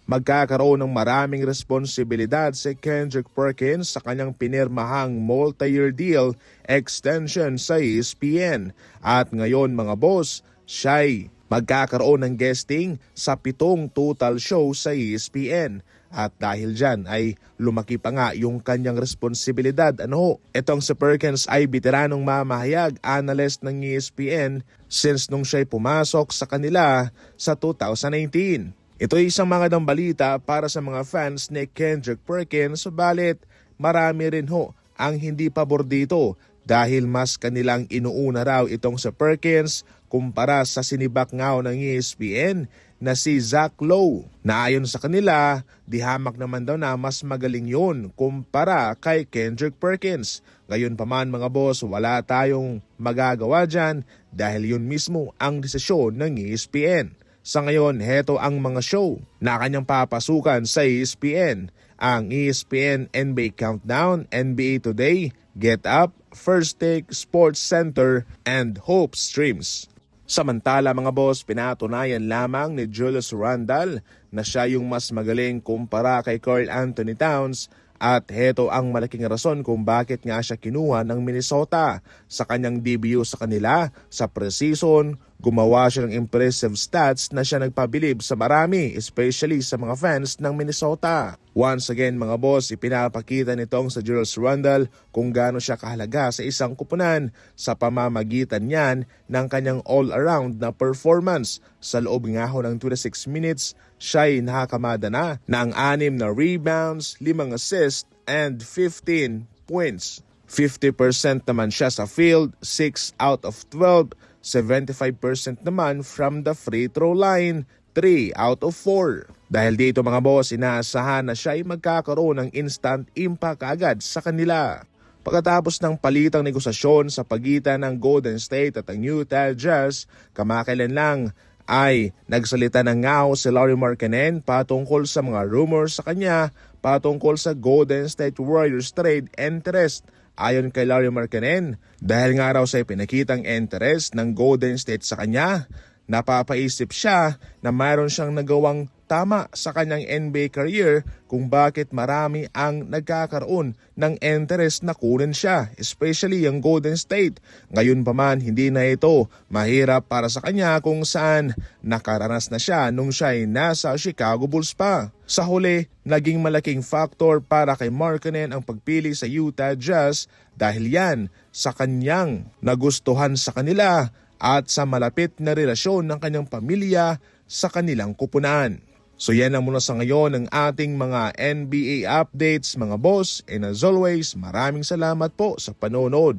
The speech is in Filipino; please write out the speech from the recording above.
magkakaroon ng maraming responsibilidad si Kendrick Perkins sa kanyang pinirmahang multi-year deal extension sa ESPN. At ngayon mga boss, siya'y magkakaroon ng guesting sa 7 total show sa ESPN. At dahil dyan ay lumaki pa nga yung kanyang responsibilidad. Itong si Perkins ay veteranong mamahayag, analyst ng ESPN since nung siya'y pumasok sa kanila sa 2019. Ito ay isang magandang balita para sa mga fans ni Kendrick Perkins, subalit marami rin ang hindi pabor dito dahil mas kanilang inuuna raw itong si Perkins kumpara sa sinibakngaw ng ESPN na si Zach Lowe, na ayon sa kanila, dihamak naman daw na mas magaling yun kumpara kay Kendrick Perkins. Gayon pa man mga boss, wala tayong magagawa dyan dahil yun mismo ang desisyon ng ESPN. Sa ngayon, heto ang mga show na kanyang papasukan sa ESPN. Ang ESPN NBA Countdown, NBA Today, Get Up, First Take, Sports Center, and Hope Streams. Samantala mga boss, pinatunayan lamang ni Julius Randle na siya yung mas magaling kumpara kay Karl Anthony Towns. At heto ang malaking rason kung bakit nga siya kinuha ng Minnesota. Sa kanyang debut sa kanila sa preseason, gumawa siya ng impressive stats na siya nagpabilib sa marami, especially sa mga fans ng Minnesota. Once again mga boss, ipinapakita nitong sa Julius Randle kung gaano siya kahalaga sa isang kupunan sa pamamagitan niyan ng kanyang all-around na performance. Sa loob nga ng 26 minutes, siya'y nakakamada na ng 6 na rebounds, 5 assists, and 15 points. 50% naman siya sa field, 6 out of 12, 75% naman from the free throw line, 3 out of 4. Dahil dito mga boss, inaasahan na siya ay magkakaroon ng instant impact agad sa kanila. Pagkatapos ng palitang negosasyon sa pagitan ng Golden State at ang Utah Jazz, kamakailan lang ay nagsalita ng ngao si Lauri Markkanen patungkol sa mga rumors sa kanya patungkol sa Golden State Warriors trade interest. Ayon kay Lauri Markkanen, dahil nga raw sa ipinakitang interest ng Golden State sa kanya, napapaisip siya na mayroon siyang nagawang tama sa kanyang NBA career kung bakit marami ang nagkakaroon ng interest na kunin siya, especially ang Golden State. Ngayon pa man, hindi na ito mahirap para sa kanya kung saan nakaranas na siya nung siya ay nasa Chicago Bulls pa. Sa huli, naging malaking factor para kay Markkanen ang pagpili sa Utah Jazz dahil yan sa kanyang nagustuhan sa kanila at sa malapit na relasyon ng kanyang pamilya sa kanilang kupunan. So yan ang muna sa ngayon ng ating mga NBA updates mga boss, and as always, maraming salamat po sa panonood.